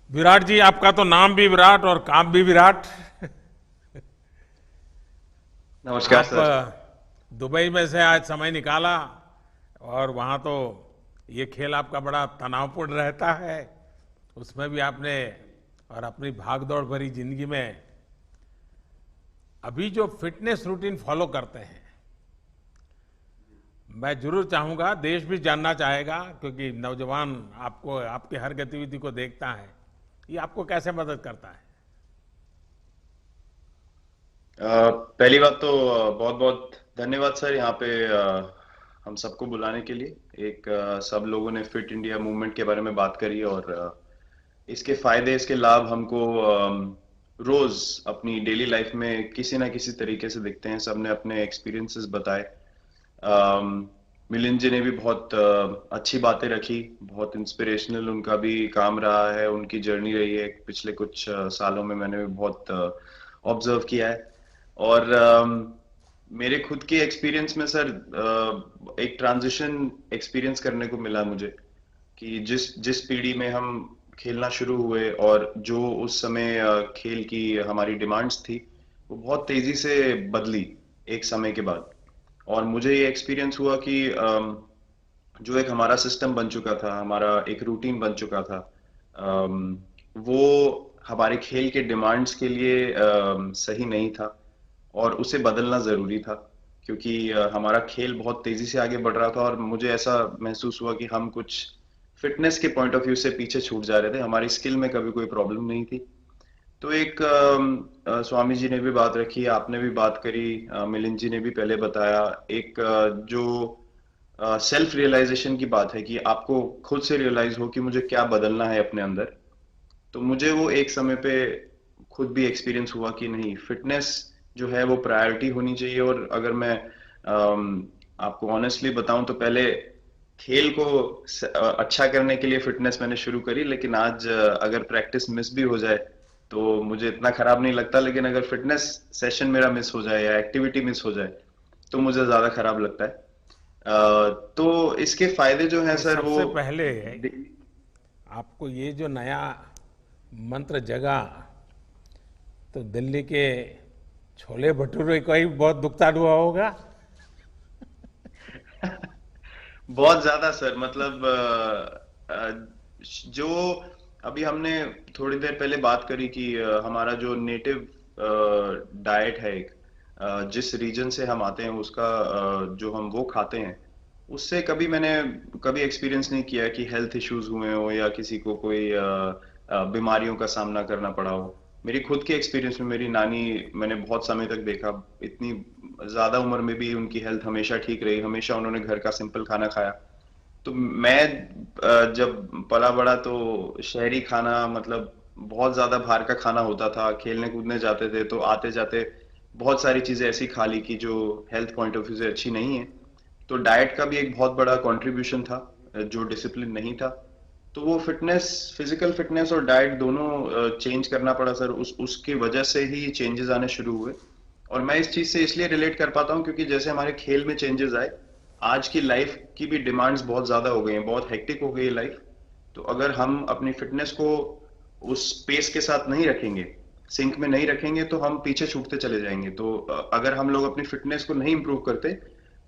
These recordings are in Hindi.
विराट जी, आपका तो नाम भी विराट और काम भी विराट। नमस्कार आप सर। दुबई में से आज समय निकाला और वहाँ तो ये खेल आपका बड़ा तनावपूर्ण रहता है। उसमें भी आपने और अपनी भाग-दौड़ भरी ज़िंदगी में अभी जो फ़िटनेस रूटीन फ़ॉलो करते हैं, मैं ज़रूर चाहूँगा, देश भी जानना चाहेगा क्योंकि नौजवान आपको आपकी हर गतिविधि को देखता है। ये आपको कैसे मदद करता है? पहली बात तो बहुत बहुत धन्यवाद सर यहाँ पे हम सबको बुलाने के लिए। सब लोगों ने फिट इंडिया मूवमेंट के बारे में बात करी और इसके फायदे इसके लाभ हमको रोज अपनी डेली लाइफ में किसी ना किसी तरीके से दिखते हैं। सबने अपने एक्सपीरियंसेस बताए। मिलिंद जी ने भी बहुत अच्छी बातें रखी। बहुत इंस्पिरेशनल उनका भी काम रहा है, उनकी जर्नी रही है पिछले कुछ सालों में। मैंने भी बहुत ऑब्जर्व किया है। और मेरे खुद के एक्सपीरियंस में सर एक ट्रांजिशन एक्सपीरियंस करने को मिला मुझे कि जिस जिस पीढ़ी में हम खेलना शुरू हुए और जो उस समय खेल की हमारी डिमांड्स थी, वो बहुत तेजी से बदली एक समय के बाद। और मुझे ये एक्सपीरियंस हुआ कि जो एक हमारा सिस्टम बन चुका था, हमारा एक रूटीन बन चुका था, वो हमारे खेल के डिमांड्स के लिए सही नहीं था और उसे बदलना जरूरी था। क्योंकि हमारा खेल बहुत तेजी से आगे बढ़ रहा था और मुझे ऐसा महसूस हुआ कि हम कुछ फिटनेस के पॉइंट ऑफ व्यू से पीछे छूट जा रहे थे। हमारी स्किल में कभी कोई प्रॉब्लम नहीं थी। तो स्वामी जी ने भी बात रखी, आपने भी बात करी, मिलिंद जी ने भी पहले बताया। एक जो सेल्फ रियलाइजेशन की बात है कि आपको खुद से रियलाइज हो कि मुझे क्या बदलना है अपने अंदर। तो मुझे वो एक समय पे खुद भी एक्सपीरियंस हुआ कि नहीं, फिटनेस जो है वो प्रायोरिटी होनी चाहिए। और अगर मैं आपको ऑनेस्टली बताऊं तो पहले खेल को अच्छा करने के लिए फिटनेस मैंने शुरू करी, लेकिन आज अगर प्रैक्टिस मिस भी हो जाए तो मुझे इतना खराब नहीं लगता। लेकिन अगर फिटनेस सेशन मेरा मिस हो जाए या एक्टिविटी मिस हो जाए तो मुझे ज्यादा खराब लगता है। तो इसके फायदे जो हैं नहीं, सर वो सबसे पहले आपको ये जो नया मंत्र जगा, तो दिल्ली के छोले भटूरे का ही बहुत भुगतान हुआ होगा। बहुत ज्यादा सर। मतलब जो अभी हमने थोड़ी देर पहले बात करी कि हमारा जो नेटिव डाइट है, एक जिस रीजन से हम आते हैं उसका जो हम वो खाते हैं, उससे मैंने कभी एक्सपीरियंस नहीं किया कि हेल्थ इश्यूज हुए हो या किसी को कोई बीमारियों का सामना करना पड़ा हो। मेरी खुद के एक्सपीरियंस में मेरी नानी, मैंने बहुत समय तक देखा, इतनी ज्यादा उम्र में भी उनकी हेल्थ हमेशा ठीक रही। हमेशा उन्होंने घर का सिंपल खाना खाया। तो मैं जब पला बड़ा तो शहरी खाना, मतलब बहुत ज्यादा बाहर का खाना होता था। खेलने कूदने जाते थे तो आते जाते बहुत सारी चीजें ऐसी खा ली कि जो हेल्थ पॉइंट ऑफ व्यू से अच्छी नहीं है। तो डाइट का भी एक बहुत बड़ा कंट्रीब्यूशन था, जो डिसिप्लिन नहीं था। तो वो फिटनेस, फिजिकल फिटनेस और डाइट दोनों चेंज करना पड़ा सर। उस उसकी वजह से ही चेंजेस आने शुरू हुए। और मैं इस चीज से इसलिए रिलेट कर पाता हूँ क्योंकि जैसे हमारे खेल में चेंजेस आए, आज की लाइफ की भी डिमांड्स बहुत ज्यादा हो गई हैं, बहुत हेक्टिक हो गई है लाइफ। तो अगर हम अपनी फिटनेस को उस पेस के साथ नहीं रखेंगे, सिंक में नहीं रखेंगे, तो हम पीछे छूटते चले जाएंगे। तो अगर हम लोग अपनी फिटनेस को नहीं इंप्रूव करते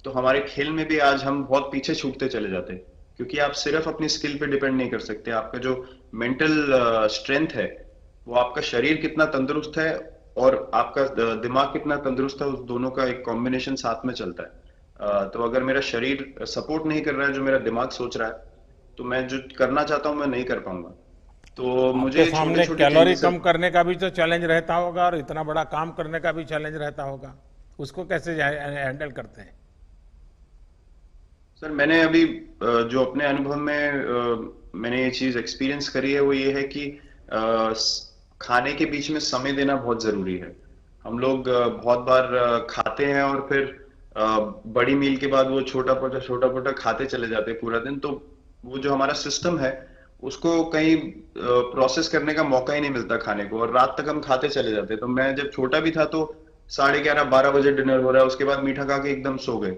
तो हमारे खेल में भी आज हम बहुत पीछे छूटते चले जाते हैं। क्योंकि आप सिर्फ अपनी स्किल पे डिपेंड नहीं कर सकते। आपका जो मेंटल स्ट्रेंथ है, वो आपका शरीर कितना तंदुरुस्त है और आपका दिमाग कितना तंदुरुस्त है, उस दोनों का एक कॉम्बिनेशन साथ में चलता है। तो अगर मेरा शरीर सपोर्ट नहीं कर रहा है जो मेरा दिमाग सोच रहा है, तो मैं जो करना चाहता हूँ मैं नहीं कर पाऊंगा। तो आपके मुझे छोटे सामने छोटे कैलोरी चेंजेस। कम करने का भी तो चैलेंज रहता होगा और इतना बड़ा काम करने का भी चैलेंज रहता होगा। उसको कैसे हैंडल करते हैं? सर मैंने अभी जो अपने अनुभव में मैंने ये चीज एक्सपीरियंस करी है वो ये है कि खाने के बीच में समय देना बहुत जरूरी है। हम लोग बहुत बार खाते हैं और फिर बड़ी मील के बाद वो छोटा छोटा खाते चले जाते हैं पूरा दिन। तो वो जो हमारा सिस्टम है, उसको कहीं प्रोसेस करने का मौका ही नहीं मिलता खाने को, और रात तक हम खाते चले जाते हैं। तो मैं जब छोटा भी था तो 11:30 12 बजे डिनर हो रहा है, उसके बाद मीठा खा के एकदम सो गए।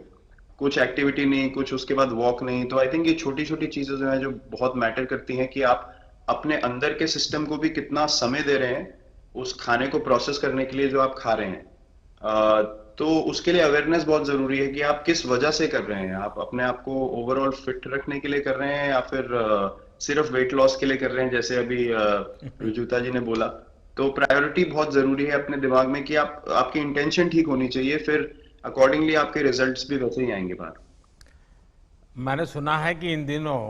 कुछ एक्टिविटी नहीं, कुछ उसके बाद वॉक नहीं। तो आई थिंक ये छोटी छोटी चीजें जो है जो बहुत मैटर करती हैं कि आप अपने अंदर के सिस्टम को भी कितना समय दे रहे हैं उस खाने को प्रोसेस करने के लिए जो आप खा रहे हैं। तो उसके लिए अवेयरनेस बहुत जरूरी है कि आप किस वजह से कर रहे हैं। आप अपने आप को ओवरऑल फिट रखने के लिए कर रहे हैं या फिर सिर्फ वेट लॉस के लिए कर रहे हैं, जैसे अभी रुजुता जी ने बोला। तो प्रायोरिटी बहुत जरूरी है अपने दिमाग में कि आप आपकी इंटेंशन ठीक होनी चाहिए, फिर अकॉर्डिंगली आपके रिजल्ट्स भी वैसे ही आएंगे बाहर। मैंने सुना है कि इन दिनों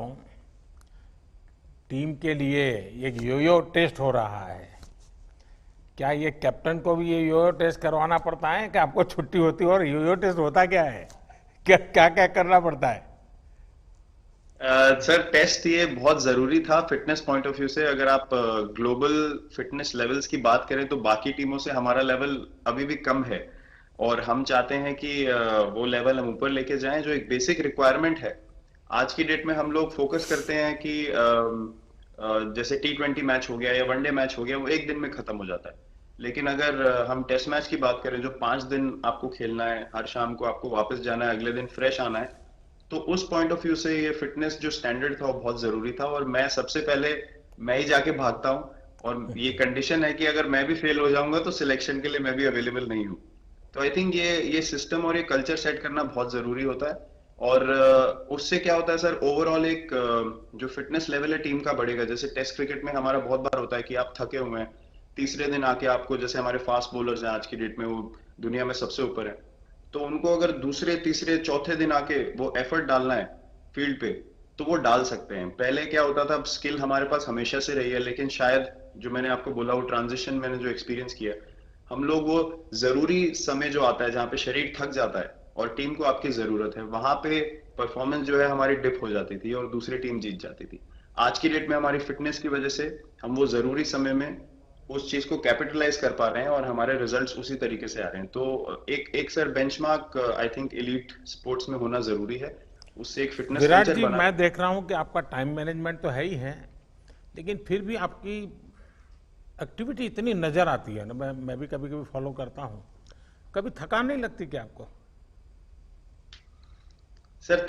टीम के लिए एक योयो टेस्ट हो रहा है। क्या ये कैप्टन को भी ये योयो टेस्ट करवाना पड़ता है कि आपको छुट्टी होती है? और योयो टेस्ट होता क्या है? क्या क्या क्या करना पड़ता है? सर टेस्ट ये बहुत जरूरी था फिटनेस पॉइंट ऑफ व्यू से। अगर आप ग्लोबल फिटनेस लेवल्स की बात करें तो बाकी टीमों से हमारा लेवल अभी भी कम है, और हम चाहते हैं कि वो लेवल हम ऊपर लेके जाएं, जो एक बेसिक रिक्वायरमेंट है। आज की डेट में हम लोग फोकस करते हैं कि जैसे T20 मैच हो गया या वनडे मैच हो गया, वो एक दिन में खत्म हो जाता है। लेकिन अगर हम टेस्ट मैच की बात करें जो 5 दिन आपको खेलना है, हर शाम को आपको वापस जाना है, अगले दिन फ्रेश आना है, तो उस पॉइंट ऑफ व्यू से ये फिटनेस जो स्टैंडर्ड था वो बहुत जरूरी था। और मैं सबसे पहले मैं ही जाके भागता हूँ, और ये कंडीशन है कि अगर मैं भी फेल हो जाऊंगा तो सिलेक्शन के लिए मैं भी अवेलेबल नहीं हूँ। तो आई थिंक ये सिस्टम और ये कल्चर सेट करना बहुत जरूरी होता है। और उससे क्या होता है सर, ओवरऑल एक जो फिटनेस लेवल है टीम का बढ़ेगा। जैसे टेस्ट क्रिकेट में हमारा बहुत बार होता है कि आप थके हुए हैं, तीसरे दिन आके आपको, जैसे हमारे फास्ट बॉलर्स हैं आज की डेट में, वो दुनिया में सबसे ऊपर है, तो उनको अगर दूसरे तीसरे चौथे दिन आके वो एफर्ट डालना है फील्ड पे, तो वो डाल सकते हैं। पहले क्या होता था, स्किल हमारे पास हमेशा से रही है, लेकिन शायद जो मैंने आपको बोला वो ट्रांजिशन मैंने जो एक्सपीरियंस किया, हम लोग वो जरूरी समय जो आता है जहाँ पे शरीर थक जाता है और टीम को आपकी जरूरत है, वहां पे परफॉर्मेंस जो है हमारी डिप हो जाती थी और दूसरी टीम जीत जाती थी। आज की डेट में हमारी फिटनेस की वजह से हम वो जरूरी समय में उस चीज को कैपिटलाइज कर पा रहे हैं और हमारे रिजल्ट्स उसी तरीके से आ रहे हैं। तो एक एक sir benchmark I think elite sports में होना जरूरी है, उससे एक फिटनेस विराट कल्चर जी, बना। मैं देख रहा हूं कि आपका टाइम मैनेजमेंट तो है ही है, लेकिन फिर भी आपकी एक्टिविटी इतनी नजर आती है ना, मैं भी कभी कभी फॉलो करता हूं। कभी थकान नहीं लगती क्या आपको? सर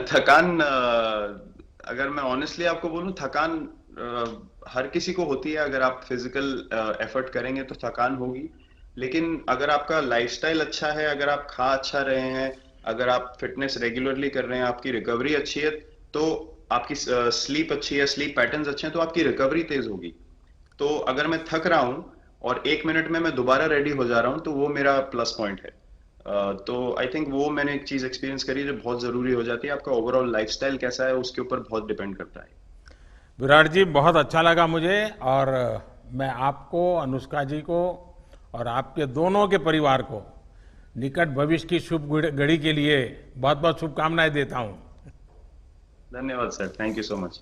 थकान अगर मैं ऑनेस्टली आपको बोलूं, थकान हर किसी को होती है। अगर आप फिजिकल एफर्ट करेंगे तो थकान होगी, लेकिन अगर आपका लाइफस्टाइल अच्छा है, अगर आप खा अच्छा रहे हैं, अगर आप फिटनेस रेगुलरली कर रहे हैं, आपकी रिकवरी अच्छी है, तो आपकी स्लीप अच्छी है, स्लीप पैटर्न्स अच्छे हैं, तो आपकी रिकवरी तेज होगी। तो अगर मैं थक रहा हूं और 1 मिनट में मैं दोबारा रेडी हो जा रहा हूं, तो वो मेरा प्लस पॉइंट है। तो आई थिंक वो मैंने एक चीज एक्सपीरियंस करी जो बहुत जरूरी हो जाती है। आपका ओवरऑल लाइफस्टाइल कैसा है उसके ऊपर बहुत डिपेंड करता है। विराट जी, बहुत अच्छा लगा मुझे। और मैं आपको, अनुष्का जी को और आपके दोनों के परिवार को निकट भविष्य की शुभ घड़ी के लिए बहुत बहुत शुभकामनाएं देता हूं। धन्यवाद sir, thank you so much.